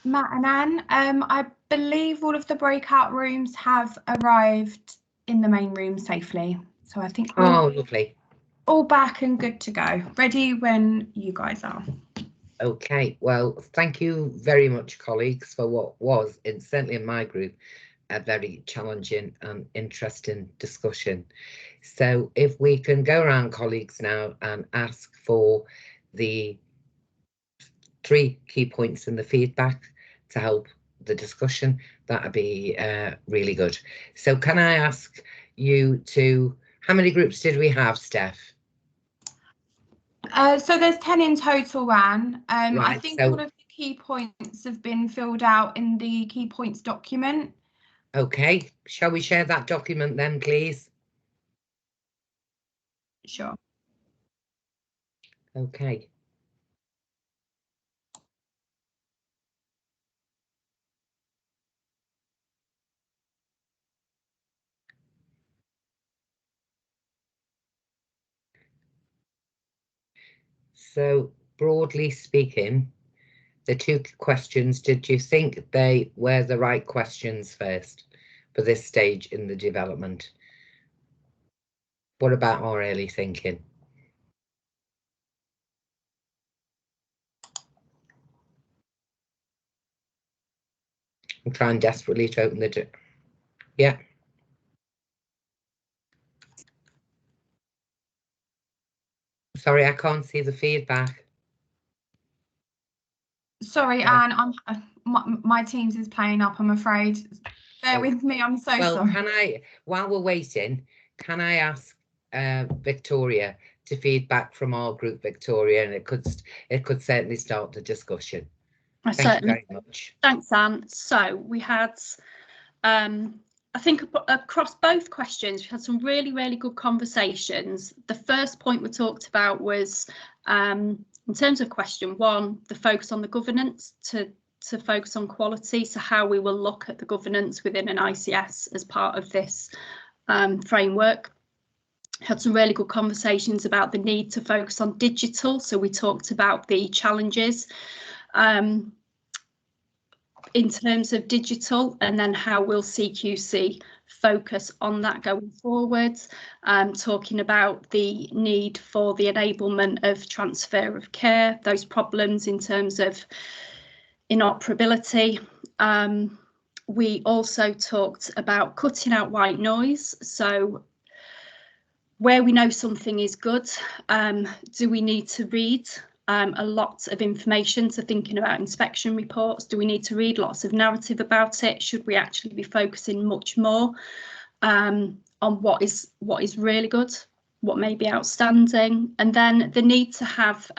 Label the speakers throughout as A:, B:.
A: Matt and Anne. I believe all of the breakout rooms have arrived in the main room safely. So I think we're
B: lovely.
A: All back and good to go. Ready when you guys are.
B: Okay, well, thank you very much, colleagues, for what was, certainly in my group, a very challenging and interesting discussion. So if we can go around, colleagues, now and ask for the 3 key points in the feedback to help the discussion, that would be really good. So can I ask you to, how many groups did we have, Steph?
A: So there's 10 in total, Anne.
B: Right,
A: I think all of the key points have been filled out in the key points document.
B: Okay, shall we share that document then, please?
A: Sure.
B: Okay. So, broadly speaking, the 2 questions, did you think they were the right questions first for this stage in the development? What about our early thinking? I'm trying desperately to open the door. Yeah. Sorry, I can't see the feedback.
A: Sorry, Anne, my Teams is playing up, I'm afraid. Bear with me, I'm so sorry.
B: Can I, while we're waiting, can I ask Victoria to feedback from our group, Victoria, and it could certainly start the discussion. Thank you very much.
C: Thanks, Anne. So we had, I think across both questions, we had some really, really good conversations. The first point we talked about was, in terms of question 1, the focus on the governance to focus on quality. So how we will look at the governance within an ICS as part of this framework. Had some really good conversations about the need to focus on digital. So we talked about the challenges in terms of digital, and then how will CQC focus on that going forwards, talking about the need for the enablement of transfer of care, those problems in terms of inoperability. We also talked about cutting out white noise. So where we know something is good, do we need to read a lot of information? So thinking about inspection reports, do we need to read lots of narrative about it? Should we actually be focusing much more on what is really good, what may be outstanding? And then the need to have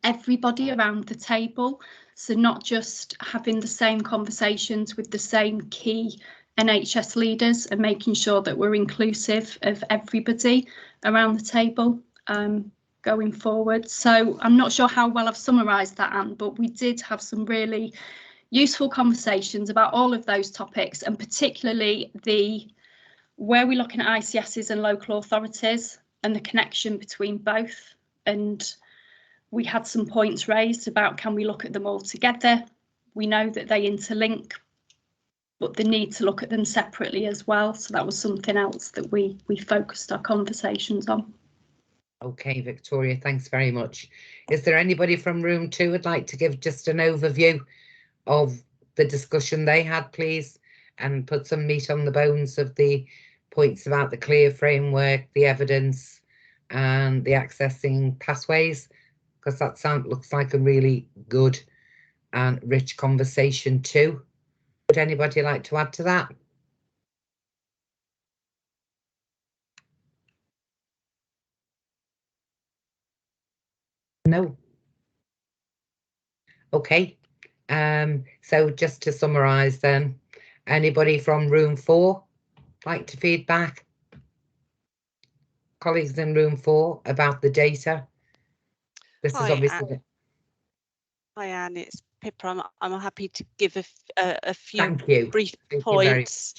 C: everybody around the table, so not just having the same conversations with the same key NHS leaders, and making sure that we're inclusive of everybody around the table going forward. So I'm not sure how well I've summarised that, Anne, but we did have some really useful conversations about all of those topics, and particularly where we're looking at ICSs and local authorities and the connection between both. And we had some points raised about, can we look at them all together? We know that they interlink, but the need to look at them separately as well. So that was something else that we focused our conversations on.
B: Okay, Victoria, thanks very much. Is there anybody from room 2 would like to give just an overview of the discussion they had, please, and put some meat on the bones of the points about the clear framework, the evidence, and the accessing pathways? Because that looks like a really good and rich conversation too. Would anybody like to add to that? No. Okay. So just to summarise then, anybody from room 4 like to feedback? Colleagues in room 4 about the data? This is obviously.
D: Hi, Anne, it's Pippa. I'm happy to give a few brief
B: Thank
D: points.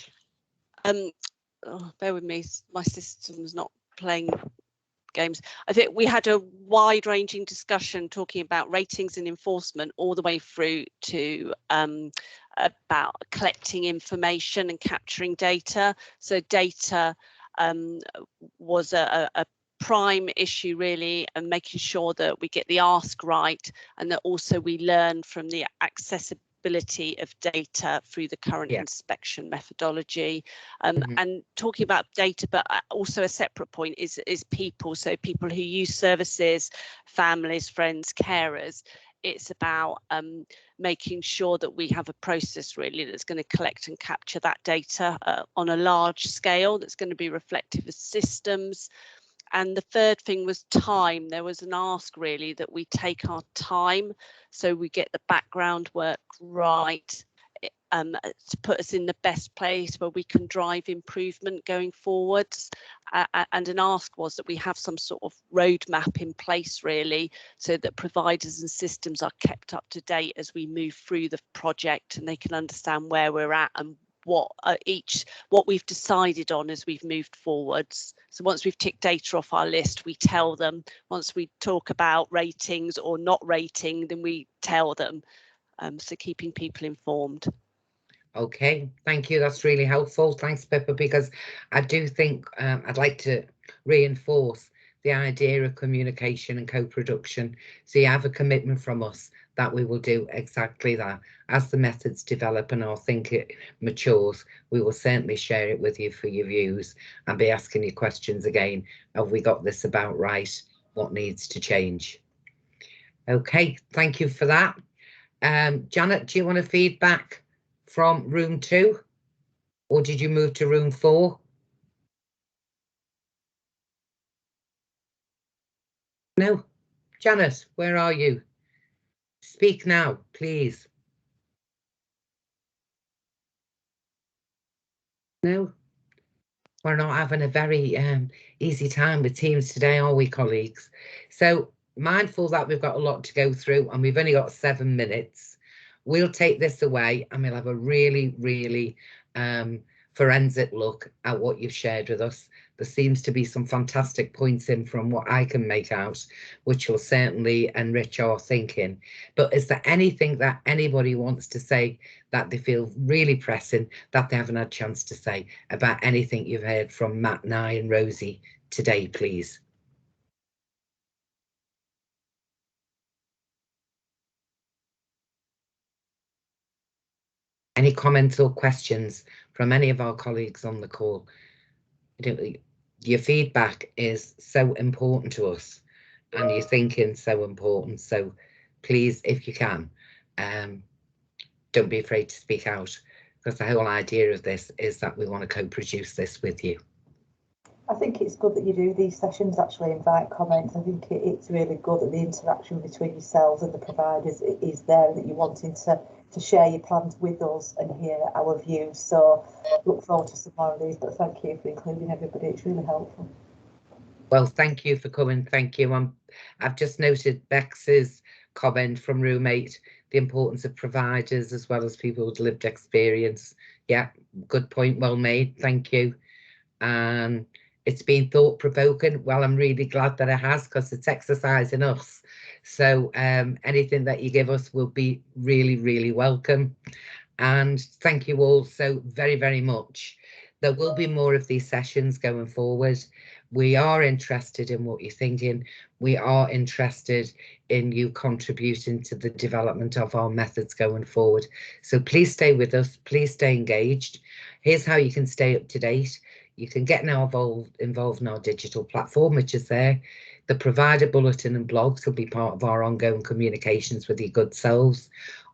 D: Oh, bear with me, my system's not playing games. I think we had a wide-ranging discussion talking about ratings and enforcement all the way through to about collecting information and capturing data. So data was a prime issue really, and making sure that we get the ask right, and that also we learn from the accessibility of data through the current inspection methodology. And talking about data, but also a separate point is people. So people who use services, families, friends, carers. It's about making sure that we have a process really that's going to collect and capture that data on a large scale, that's going to be reflective of systems. And the third thing was time. There was an ask really that we take our time, so we get the background work right, to put us in the best place where we can drive improvement going forwards. And an ask was that we have some sort of roadmap in place really, so that providers and systems are kept up to date as we move through the project, and they can understand where we're at and what we've decided on as we've moved forwards. So once we've ticked data off our list, we tell them. Once we talk about ratings or not rating, then we tell them. So keeping people informed.
B: Okay, thank you. That's really helpful. Thanks, Pippa, because I do think I'd like to reinforce the idea of communication and co-production. So you have a commitment from us that we will do exactly that. As the methods develop and I think it matures, we will certainly share it with you for your views and be asking you questions again. Have we got this about right? What needs to change? Okay, thank you for that. Janet, do you want to feedback from room 2, or did you move to room 4? No. Janet, where are you? Speak now, please. No, we're not having a very easy time with Teams today, are we, colleagues? So mindful that we've got a lot to go through and we've only got 7 minutes. We'll take this away and we'll have a really, really forensic look at what you've shared with us. There seems to be some fantastic points in from what I can make out, which will certainly enrich our thinking. But is there anything that anybody wants to say that they feel really pressing that they haven't had a chance to say about anything you've heard from Matt, Nye and Rosie today, please? Any comments or questions from any of our colleagues on the call? Your feedback is so important to us and your thinking so important. So please, if you can, don't be afraid to speak out, because the whole idea of this is that we want to co-produce this with you.
E: I think it's good that you do these sessions, actually invite comments. I think it's really good that the interaction between yourselves and the providers is there, that you're wanting to share your plans with us and hear our views. So look forward to some more of these, but thank you for including everybody. It's really helpful.
B: Well, thank you for coming. Thank you. I've just noted Bex's comment from room 8, the importance of providers as well as people with lived experience. Yeah, good point, well made. Thank you. And it's been thought-provoking. Well, I'm really glad that it has, because it's exercising us. So anything that you give us will be really, really welcome. And thank you all so very, very much. There will be more of these sessions going forward. We are interested in what you're thinking. We are interested in you contributing to the development of our methods going forward. So please stay with us. Please stay engaged. Here's how you can stay up to date. You can get now involved in our digital platform, which is there. The provider bulletin and blogs will be part of our ongoing communications with your good selves.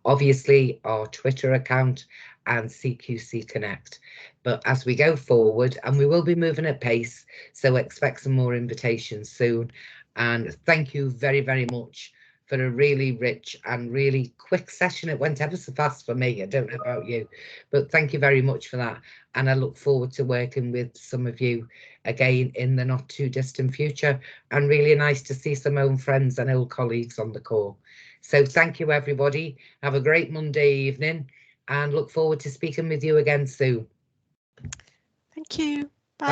B: Obviously, our Twitter account and CQC Connect. But as we go forward, and we will be moving at pace, so expect some more invitations soon. And thank you very, very much for a really rich and really quick session. It went ever so fast for me. I don't know about you, but thank you very much for that. And I look forward to working with some of you again in the not too distant future. And really nice to see some old friends and old colleagues on the call. So thank you, everybody. Have a great Monday evening and look forward to speaking with you again soon.
D: Thank you.